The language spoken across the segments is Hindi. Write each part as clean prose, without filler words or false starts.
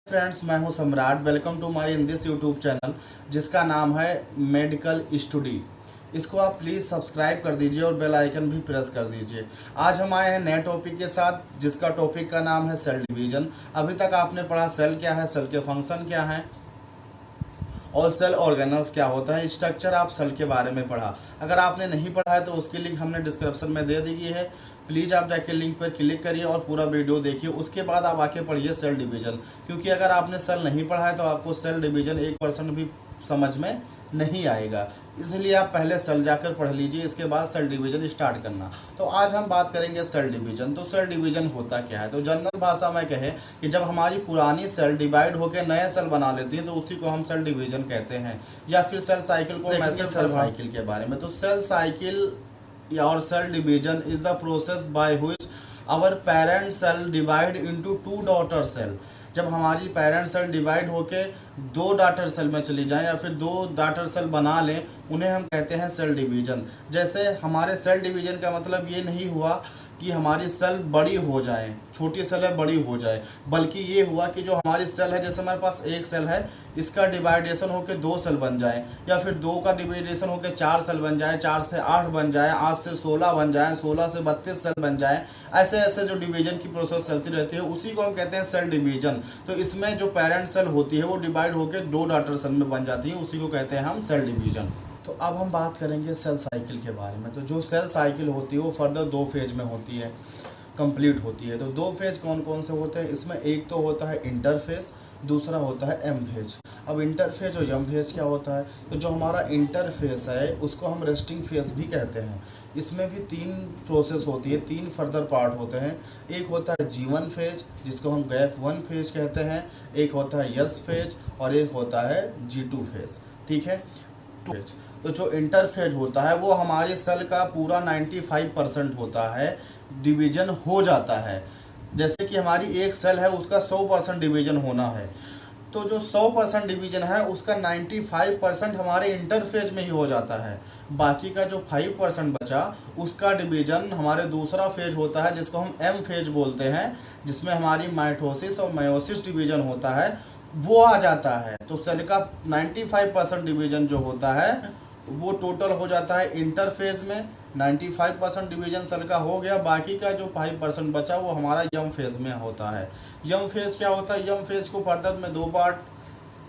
फ्रेंड्स, मैं हूं Samrat. Welcome to my in this YouTube channel जिसका नाम है मेडिकल स्टडी। इसको आप प्लीज़ सब्सक्राइब कर दीजिए और बेल आइकन भी प्रेस कर दीजिए। आज हम आए हैं नए टॉपिक के साथ जिसका टॉपिक का नाम है सेल डिवीजन। अभी तक आपने पढ़ा सेल क्या है, सेल के फंक्शन क्या है और सेल ऑर्गेनल्स क्या होता है, स्ट्रक्चर आप सेल के बारे में पढ़ा। अगर आपने नहीं पढ़ा है तो उसकी लिंक हमने डिस्क्रिप्शन में दे दी है। प्लीज़ आप जाके लिंक पर क्लिक करिए और पूरा वीडियो देखिए। उसके बाद आप आके पढ़िए सेल डिवीजन, क्योंकि अगर आपने सेल नहीं पढ़ा है तो आपको सेल डिवीजन 1% भी समझ में नहीं आएगा। इसलिए आप पहले सेल जाकर पढ़ लीजिए, इसके बाद सेल डिवीजन स्टार्ट करना। तो आज हम बात करेंगे सेल डिवीजन। तो सेल डिवीजन होता क्या है? तो जनरल भाषा में कहे कि जब हमारी पुरानी सेल डिवाइड होकर नए सेल बना लेती है तो उसी को हम सेल डिवीजन कहते हैं, या फिर सेल साइकिल को देखेंगे सेल साइकिल के बारे में। तो सेल साइकिल और cell division is the process by which our parent cell divide into two daughter cell. जब हमारी पेरेंट सेल डिवाइड होके दो डॉटर सेल में चली जाएं या फिर दो डॉटर सेल बना लें, उन्हें हम कहते हैं सेल डिवीजन। जैसे हमारे सेल डिवीजन का मतलब ये नहीं हुआ कि हमारी सेल बड़ी हो जाए, छोटी सेल है बड़ी हो जाए, बल्कि ये हुआ कि जो हमारी सेल है, जैसे हमारे पास एक सेल है, इसका डिवाइडेशन होकर दो सेल बन जाए, या फिर दो का डिवाइडेशन होकर चार सेल बन जाए, 4 से 8 बन जाए, 8 से 16 बन जाए, 16 से 32 सेल बन जाए। ऐसे ऐसे जो डिवीजन की प्रोसेस चलती रहती है उसी को हम कहते हैं सेल डिवीजन। तो इसमें जो पेरेंट सेल होती है वो डिवाइड होकर दो डॉटर सेल में बन जाती है, उसी को कहते हैं हम सेल डिवीजन। तो अब हम बात करेंगे सेल साइकिल के बारे में। तो जो सेल साइकिल होती है वो फर्दर दो फेज में होती है, कंप्लीट होती है। तो दो फेज कौन कौन से होते हैं? इसमें एक तो होता है इंटरफेज, दूसरा होता है एम फेज। अब इंटरफेज और एम फेज क्या होता है? तो जो हमारा इंटरफेस है उसको हम रेस्टिंग फेज भी कहते हैं। इसमें भी 3 प्रोसेस होती है, 3 फर्दर पार्ट होते हैं। एक होता है G1 फेज जिसको हम गैप 1 फेज कहते हैं, एक होता है यस फेज और एक होता है G2 फेज। ठीक है। तो जो इंटरफेज होता है वो हमारी सेल का पूरा 95% होता है, डिवीजन हो जाता है। जैसे कि हमारी एक सेल है उसका 100% डिवीजन होना है, तो जो 100% डिवीजन है उसका 95% हमारे इंटरफेज में ही हो जाता है। बाकी का जो 5% बचा उसका डिवीजन हमारे दूसरा फेज होता है जिसको हम एम फेज बोलते हैं, जिसमें हमारी माइटोसिस और मायोसिस डिवीजन होता है, वो आ जाता है। तो सेल का 95% डिवीजन जो होता है वो टोटल हो जाता है इंटरफेज में। 95% डिवीजन सेल का हो गया, बाकी का जो 5% बचा वो हमारा यम फेज में होता है। यम फेज क्या होता है? यम फेज को फर्दर में दो पार्ट,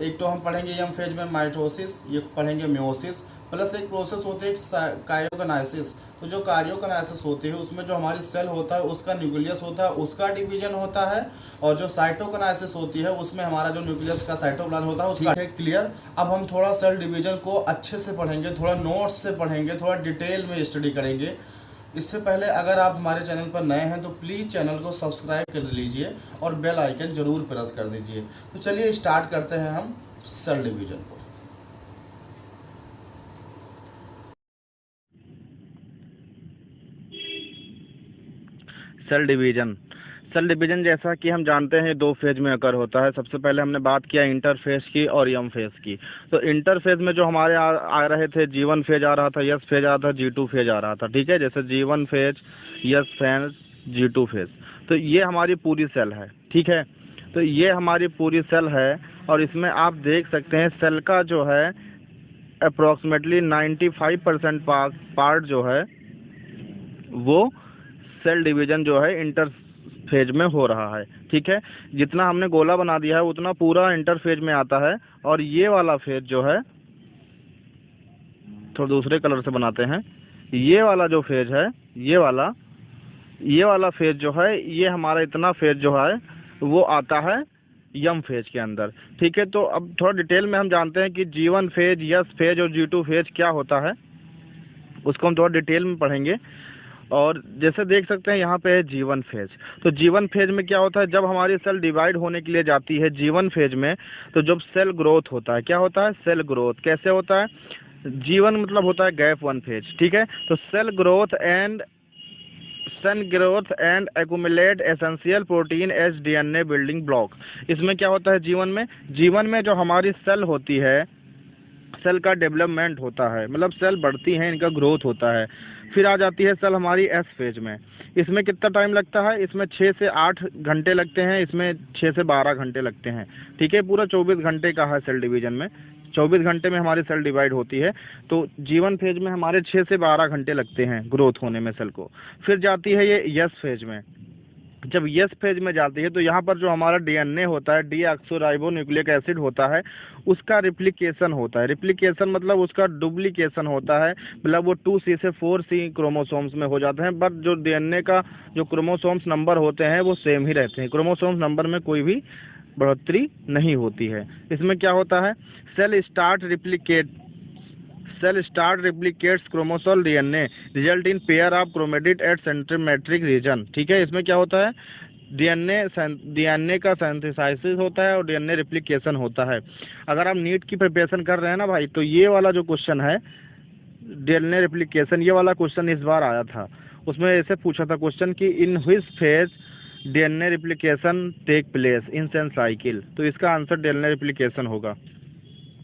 एक तो हम पढ़ेंगे यम फेज में माइटोसिस, ये पढ़ेंगे म्योसिस, प्लस एक प्रोसेस होती है कायोगनाइसिस। तो जो कायोगनाइसिस होती है उसमें जो हमारी सेल होता है उसका न्यूक्लियस होता है, उसका डिवीजन होता है, और जो साइटोकनाइसिस होती है उसमें हमारा जो न्यूक्लियस का साइटोप्लाज्म होता है उसका। क्लियर। अब हम थोड़ा सेल डिवीजन को अच्छे से पढ़ेंगे, थोड़ा नोट्स से पढ़ेंगे, थोड़ा डिटेल में स्टडी करेंगे। इससे पहले अगर आप हमारे चैनल पर नए हैं तो प्लीज़ चैनल को सब्सक्राइब कर लीजिए और बेल आइकन ज़रूर प्रेस कर दीजिए। तो चलिए स्टार्ट करते हैं हम सेल डिवीजन को। सेल डिवीजन जैसा कि हम जानते हैं दो फेज में अकर होता है। सबसे पहले हमने बात किया इंटरफेज की और यम फेज की। तो इंटरफेज में जो हमारे आ रहे थे, G1 फेज आ रहा था, यस फेज आ रहा था, G2 फेज आ रहा था। ठीक है, जैसे G1 phase, yes phase, G2 phase. तो ये हमारी पूरी सेल है। ठीक है, तो ये हमारी पूरी सेल है और इसमें आप देख सकते हैं सेल का जो है अप्रोक्सीमेटली 95% पार्ट जो है वो सेल डिवीजन जो है इंटरफेज में हो रहा है। ठीक है, जितना हमने गोला बना दिया है उतना पूरा इंटरफेज में आता है। और ये वाला फेज जो है, थोड़ा दूसरे कलर से बनाते हैं, ये वाला जो फेज है, ये वाला फेज जो है, ये हमारा इतना फेज जो है वो आता है यम फेज के अंदर। ठीक है, तो अब थोड़ा डिटेल में हम जानते हैं कि G1 फेज, यस फेज और G2 फेज क्या होता है, उसको हम थोड़ा डिटेल में पढ़ेंगे। और जैसे देख सकते हैं यहाँ पे है G1 फेज। तो G1 फेज में क्या होता है? जब हमारी सेल डिवाइड होने के लिए जाती है G1 फेज में, तो जब सेल ग्रोथ होता है, क्या होता है? सेल ग्रोथ कैसे होता है? G1 मतलब होता है गैप 1 फेज। ठीक है, तो cell growth and accumulate essential protein as DNA building block. इसमें क्या होता है G1 में जो हमारी सेल होती है, सेल का डेवलपमेंट होता है, मतलब सेल बढ़ती हैं, इनका ग्रोथ होता है। फिर आ जाती है सेल हमारी एस फेज में। इसमें कितना टाइम लगता है, इसमें 6 से 8 घंटे लगते हैं, इसमें 6 से 12 घंटे लगते हैं। ठीक है, पूरा 24 घंटे का है सेल डिवीजन में, 24 घंटे में हमारी सेल डिवाइड होती है। तो जीवन फेज में हमारे 6 से 12 घंटे लगते हैं ग्रोथ होने में सेल को। फिर जाती है ये यस फेज में। जब यस फेज में जाती है तो यहाँ पर जो हमारा डीएनए होता है, डीऑक्सोराइबो न्यूक्लिक एसिड होता है, उसका रिप्लिकेशन होता है। रिप्लिकेशन मतलब उसका डुप्लीकेशन होता है, मतलब वो 2C से 4C क्रोमोसोम्स में हो जाते हैं। बट जो डीएनए का जो क्रोमोसोम्स नंबर होते हैं वो सेम ही रहते हैं, क्रोमोसोम्स नंबर में कोई भी बढ़ोतरी नहीं होती है। इसमें क्या होता है, cell start replicates chromosomal DNA result in pair of chromatid at centromeric region. ठीक है, इसमें क्या होता है, डीएनए का सिंथेसाइसिस होता है और डीएनए रिप्लिकेशन होता है। अगर आप नीट की प्रिपरेशन कर रहे हैं ना भाई, तो ये वाला जो क्वेश्चन है डीएनए रिप्लिकेशन, ये वाला क्वेश्चन इस बार आया था। उसमें ऐसे पूछा था क्वेश्चन कि in which phase DNA replication take place in cell cycle. तो इसका आंसर डीएनए रिप्लिकेशन होगा,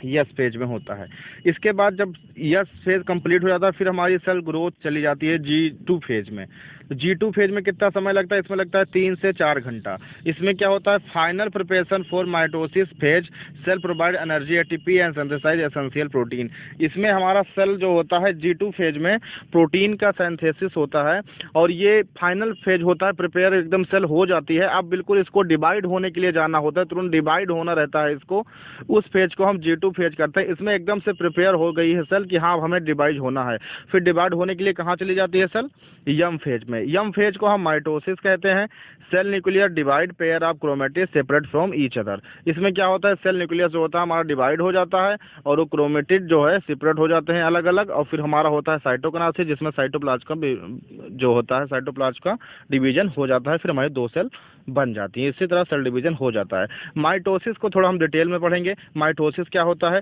यस फेज में होता है। इसके बाद जब यस फेज कंप्लीट हो जाता है फिर हमारी सेल ग्रोथ चली जाती है G2 फेज में। तो G2 फेज में कितना समय लगता है, इसमें लगता है 3 से 4 घंटा। इसमें क्या होता है, final preparation for mitosis phase, cell provide energy ATP and synthesize essential protein. इसमें हमारा सेल जो होता है G2 फेज में प्रोटीन का सिंथेसिस होता है और ये फाइनल फेज होता है, प्रिपेयर एकदम सेल हो जाती है। अब बिल्कुल इसको डिवाइड होने के लिए जाना होता है, तुरंत डिवाइड होना रहता है इसको, उस फेज को हम G2 फेज करते हैं। इसमें एकदम से प्रिपेयर हो गई है सेल कि हाँ हमें डिवाइड होना है। फिर डिवाइड होने के लिए कहाँ चली जाती है सेल, यम फेज में। यम फेज को हम माइटोसिस कहते हैं। Cell nuclear divide pair of chromatid separate from each other. इसमें क्या होता है, सेल न्यूक्लियस जो होता है हमारा डिवाइड हो जाता है और वो क्रोमेटिड जो है सेपरेट हो जाते हैं अलग अलग। और फिर हमारा होता है साइटोकिनेसिस, जिसमें साइटोप्लाज्म का जो होता है साइटोप्लाज्म का डिवीजन हो जाता है, फिर हमारी 2 सेल बन जाती है। इसी तरह सेल डिवीजन हो जाता है। माइटोसिस को थोड़ा हम डिटेल में पढ़ेंगे। माइटोसिस क्या होता है,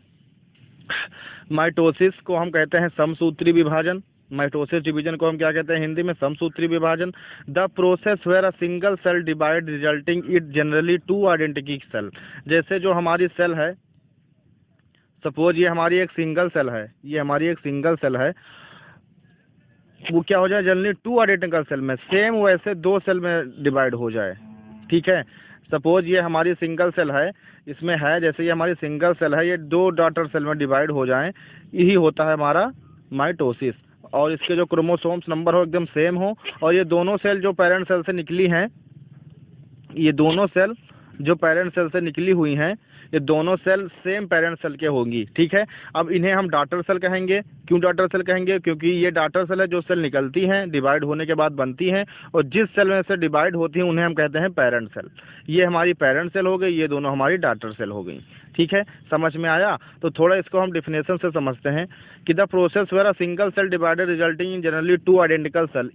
माइटोसिस को हम कहते हैं समसूत्री विभाजन। माइटोसिस डिवीजन को हम क्या कहते हैं हिंदी में, समसूत्री विभाजन। The process where a single cell divide resulting it generally 2 identity cell. जैसे जो हमारी सेल है, सपोज ये हमारी एक सिंगल सेल है, ये हमारी एक सिंगल सेल है, वो क्या हो जाए जनरली 2 आइडेंटिकल सेल में, सेम वैसे 2 सेल में डिवाइड हो जाए। ठीक है, सपोज ये हमारी सिंगल सेल है, इसमें है जैसे ये हमारी सिंगल सेल है, ये 2 डॉटर सेल में डिवाइड हो जाएं, यही होता है हमारा माइटोसिस। और इसके जो क्रोमोसोम्स नंबर हो एकदम सेम हो, और ये दोनों सेल जो पेरेंट सेल से निकली हैं, ये दोनों सेल जो पेरेंट सेल से निकली हुई हैं, ये दोनों सेल सेम पेरेंट सेल के होंगी। ठीक है, अब इन्हें हम डॉटर सेल कहेंगे। क्यों डॉटर सेल कहेंगे, क्योंकि ये डॉटर सेल है जो सेल निकलती हैं डिवाइड होने के बाद बनती हैं, और जिस सेल में से डिवाइड होती हैं उन्हें हम कहते हैं पेरेंट सेल। ये हमारी पेरेंट सेल हो गई, ये दोनों हमारी डॉटर सेल हो गई। ठीक है, समझ में आया। तो थोड़ा इसको हम डिफिनेशन से समझते हैं कि the process where a single cell divided resulting in generally 2 identical cell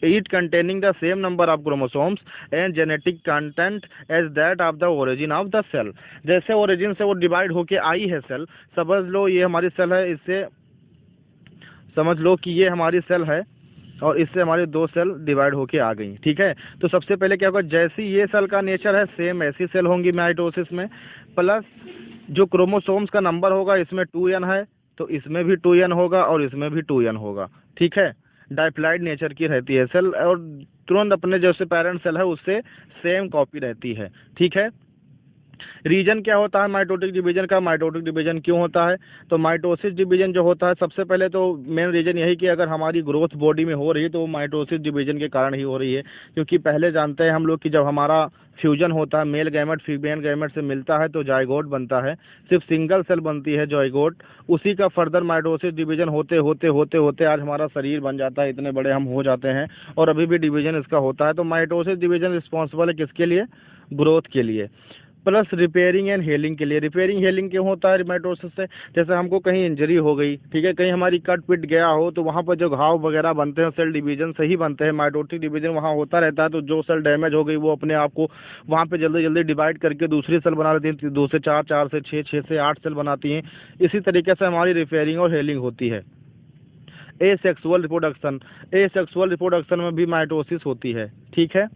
each containing the same number of chromosomes and genetic content as that of the origin of the cell। जैसे ओरिजिन से वो डिवाइड होके आई है सेल, समझ लो ये हमारी सेल है, इससे समझ लो कि ये हमारी सेल है और इससे हमारी 2 सेल डिवाइड होके आ गई। ठीक है, तो सबसे पहले क्या होगा, जैसी ये सेल का नेचर है सेम ऐसी सेल होंगी माइटोसिस में, प्लस जो क्रोमोसोम्स का नंबर होगा इसमें 2n है तो इसमें भी 2n होगा और इसमें भी 2n होगा। ठीक है, डाइप्लाइड नेचर की रहती है सेल और तुरंत अपने जैसे पेरेंट सेल है उससे सेम कॉपी रहती है। ठीक है, रीजन क्या होता है माइटोटिक डिवीजन का, माइटोटिक डिवीजन क्यों होता है, तो माइटोसिस डिवीजन जो होता है सबसे पहले तो मेन रीजन यही कि अगर हमारी ग्रोथ बॉडी में हो रही है तो वो माइटोसिस डिवीजन के कारण ही हो रही है। क्योंकि पहले जानते हैं हम लोग कि जब हमारा फ्यूजन होता है, मेल गैमेट फीमेल गैमेट से मिलता है तो जाइगोट बनता है, सिर्फ सिंगल सेल बनती है जाइगोट। उसी का फर्दर माइटोसिस डिवीजन होते होते होते होते आज हमारा शरीर बन जाता है, इतने बड़े हम हो जाते हैं और अभी भी डिवीजन इसका होता है। तो माइटोसिस डिवीजन रिस्पॉन्सिबल है किसके लिए, ग्रोथ के लिए, प्लस रिपेयरिंग एंड हीलिंग के लिए। रिपेयरिंग हीलिंग क्यों होता है माइटोसिस से, जैसे हमको कहीं इंजरी हो गई, ठीक है, कहीं हमारी कट पिट गया हो तो वहाँ पर जो घाव वगैरह बनते हैं सेल डिवीजन से ही बनते हैं। माइटोटिक डिवीजन वहाँ होता रहता है, तो जो सेल डैमेज हो गई वो अपने आप को वहाँ पे जल्दी जल्दी डिवाइड करके दूसरी सेल बना लेती हैं, 2 से 4, 4 से 6, 6 से 8 सेल बनाती हैं। इसी तरीके से हमारी रिपेयरिंग और हीलिंग होती है। एसेक्सुअल रिप्रोडक्शन, एसेक्सुअल रिप्रोडक्शन में भी माइटोसिस होती है। ठीक है,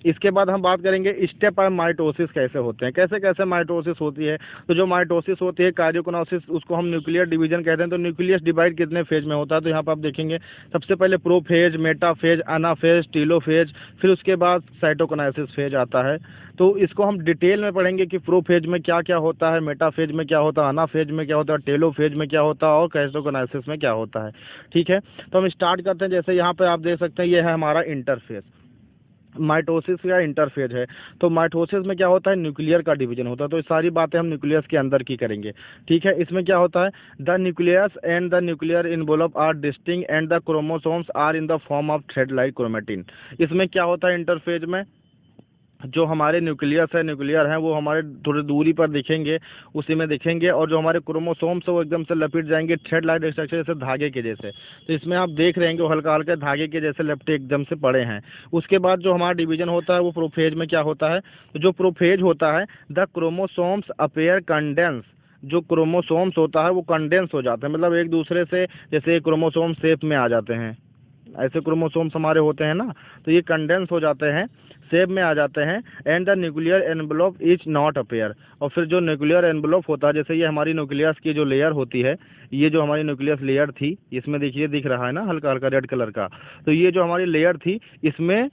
इसके बाद हम बात करेंगे स्टेप बाय माइटोसिस कैसे होते हैं, कैसे कैसे माइटोसिस होती है। तो जो माइटोसिस होती है कार्योकोनोसिस, उसको हम न्यूक्लियर डिवीजन कहते हैं। तो न्यूक्लियस डिवाइड कितने फेज में होता है, तो यहाँ पर आप देखेंगे सबसे पहले प्रोफेज, मेटाफेज, अनाफेज, टीलोफेज, फिर उसके बाद साइटोकिनेसिस फेज आता है। तो इसको हम डिटेल में पढ़ेंगे कि प्रोफेज में क्या क्या होता है, मेटाफेज में क्या होता है, अनाफेज में क्या होता है, टेलोफेज में क्या होता है और साइटोकिनेसिस में क्या होता है। ठीक है, तो हम स्टार्ट करते हैं। जैसे यहाँ पे आप देख सकते हैं ये है हमारा इंटरफेज, माइटोसिस या इंटरफेज है। तो माइटोसिस में क्या होता है, न्यूक्लियर का डिवीजन होता है। तो ये सारी बातें हम न्यूक्लियस के अंदर की करेंगे। ठीक है, इसमें क्या होता है, the nucleus and the nuclear involve are distinct and the chromosomes are in the form of thread like chromatin. इसमें क्या होता है, इंटरफेज में जो हमारे न्यूक्लियर हैं वो हमारे थोड़ी दूरी पर दिखेंगे, उसी में दिखेंगे, और जो हमारे क्रोमोसोम्स है वो एकदम से लपेट जाएंगे थ्रेड लाइक स्ट्रक्चर, जैसे धागे के जैसे। तो इसमें आप देख रहे हैं कि हल्का हल्का धागे के जैसे लपटे एकदम से पड़े हैं। उसके बाद जो हमारा डिवीजन होता है वो प्रोफेज में क्या होता है, तो जो प्रोफेज होता है, द क्रोमोसोम्स अपेयर कंडेंस, जो क्रोमोसोम्स होता है वो कंडेंस हो जाते हैं, मतलब एक दूसरे से जैसे क्रोमोसोम शेप में आ जाते हैं, ऐसे क्रोमोसोम्स हमारे होते हैं ना, तो ये कंडेंस हो जाते हैं, शेप में आ जाते हैं। And the nuclear envelope is not appear, और फिर जो न्यूक्लियर एनवेलप होता है, जैसे ये हमारी न्यूक्लियस की जो लेयर होती है, ये जो हमारी न्यूक्लियस लेयर थी, इसमें देखिए दिख रहा है ना हल्का हल्का रेड कलर का, तो ये जो हमारी लेयर थी इसमें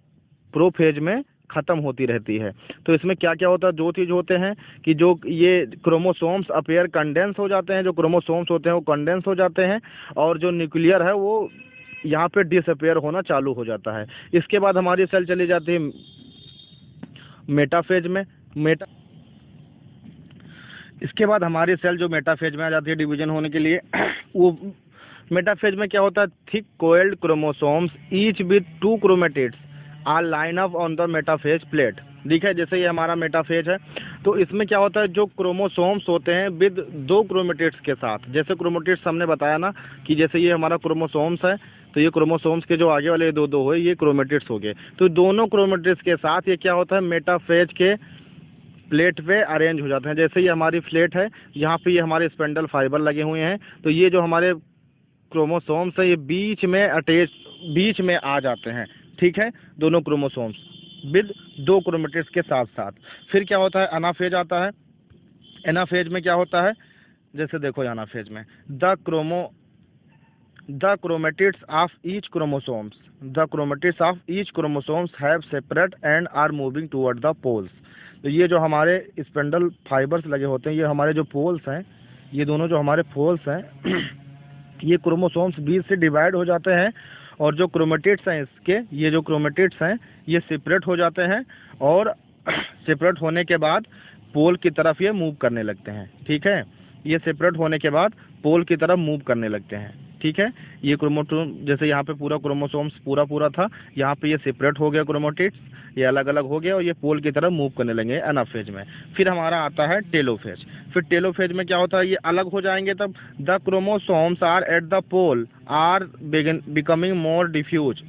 प्रोफेज में खत्म होती रहती है। तो इसमें क्या क्या होता है, दो चीज होते हैं कि जो ये क्रोमोसोम्स अपेयर कंडेंस हो जाते हैं, जो क्रोमोसोम्स होते हैं वो कंडेंस हो जाते हैं, और जो न्यूक्लियर है वो यहाँ पे डिसअपेयर होना चालू हो जाता है। इसके बाद हमारी सेल चली जाती है मेटाफेज में। इसके बाद हमारी सेल जो मेटाफेज में आ जाती है डिवीजन होने के लिए, वो मेटाफेज में क्या होता है, thick coiled chromosomes each with 2 chromatids are line up on the metaphase plate. ठीक है, जैसे ये हमारा मेटाफेज है, तो इसमें क्या होता है, जो क्रोमोसोम्स होते हैं विद 2 क्रोमेटिड्स के साथ, जैसे क्रोमेटिड्स हमने बताया ना कि जैसे ये हमारा क्रोमोसोम्स है, तो ये क्रोमोसोम्स के जो आगे वाले दो हुए ये क्रोमेटिड्स हो गए। तो दोनों क्रोमेटिड्स के साथ ये क्या होता है, मेटाफेज के प्लेट पे अरेंज हो जाते हैं। जैसे ये हमारी प्लेट है, यहाँ पे ये हमारे स्पेंडल फाइबर लगे हुए हैं, तो ये जो हमारे क्रोमोसोम्स है ये बीच में आ जाते हैं। ठीक है, दोनों क्रोमोसोम्स विद 2 क्रोमेटिड्स के साथ साथ। फिर क्या होता है, अनाफेज आता है। एनाफेज में क्या होता है, जैसे देखो अनाफेज में the chromatids of each chromosomes have separate and are moving toward the poles। तो ये जो हमारे स्पेंडल फाइबर्स लगे होते हैं, ये हमारे जो पोल्स हैं, ये दोनों जो हमारे पोल्स हैं ये क्रोमोसोम्स बीच से डिवाइड हो जाते हैं, और जो क्रोमेटिड्स हैं इसके, ये जो क्रोमेटिड्स हैं ये सेपरेट हो जाते हैं, और सेपरेट होने के बाद पोल की तरफ ये मूव करने लगते हैं। ठीक है, ये सेपरेट होने के बाद पोल की तरफ मूव करने लगते हैं। ठीक है, ये क्रोमोसोम जैसे यहाँ पे पूरा क्रोमोसोम्स पूरा था, यहाँ पे ये सेपरेट हो गया क्रोमेटिड्स, ये अलग अलग हो गया और ये पोल की तरफ मूव करने लगे एनाफेज में। फिर हमारा आता है टेलोफेज। फिर टेलोफेज में क्या होता है, ये अलग हो जाएंगे तब the chromosomes are at the pole are becoming more diffuse.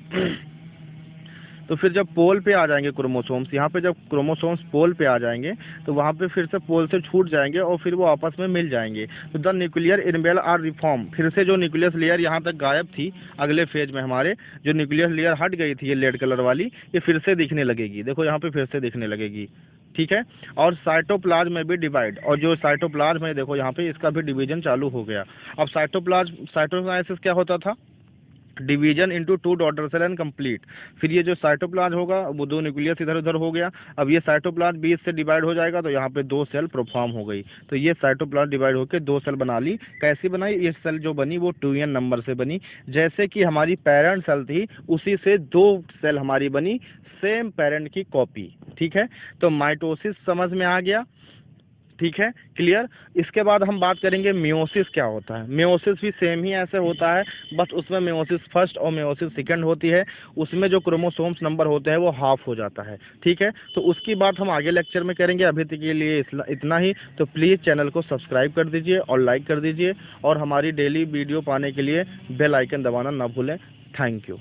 तो फिर जब पोल पे आ जाएंगे क्रोमोसोम्स, यहाँ पे जब क्रोमोसोम्स पोल पे आ जाएंगे तो वहाँ पे फिर से पोल से छूट जाएंगे और फिर वो आपस में मिल जाएंगे। तो द न्यूक्लियर इनवेल आर रिफॉर्म, फिर से जो न्यूक्लियस लेयर यहाँ तक गायब थी, अगले फेज में हमारे जो न्यूक्लियस लेयर हट गई थी ये रेड कलर वाली, ये फिर से दिखने लगेगी। देखो यहाँ पे फिर से दिखने लगेगी। ठीक है, और साइटोप्लाज्म में भी डिवाइड, और जो साइटोप्लाज्म है देखो यहाँ पे इसका भी डिवीजन चालू हो गया। अब साइटोकाइनेसिस क्या होता था, division into 2 daughter cell and complete. फिर ये जो साइटोप्लाज्म होगा वो 2 न्यूक्लियस इधर उधर हो गया, अब ये साइटोप्लाज्म बीच से डिवाइड हो जाएगा, तो यहाँ पे 2 सेल प्रोफॉर्म हो गई। तो ये साइटोप्लाज्म डिवाइड होकर 2 सेल बना ली। कैसी बनाई, ये सेल जो बनी वो 2n नंबर से बनी, जैसे कि हमारी पेरेंट सेल थी उसी से 2 सेल हमारी बनी, सेम पेरेंट की कॉपी। ठीक है, तो माइटोसिस समझ में आ गया। ठीक है, क्लियर। इसके बाद हम बात करेंगे मियोसिस क्या होता है। मियोसिस भी सेम ही ऐसे होता है, बस उसमें मियोसिस फर्स्ट और मियोसिस सेकंड होती है। उसमें जो क्रोमोसोम्स नंबर होते हैं वो हाफ हो जाता है। ठीक है, तो उसकी बात हम आगे लेक्चर में करेंगे। अभी तक के लिए इतना ही। तो प्लीज़ चैनल को सब्सक्राइब कर दीजिए और लाइक कर दीजिए, और हमारी डेली वीडियो पाने के लिए बेल आइकन दबाना ना भूलें। Thank you.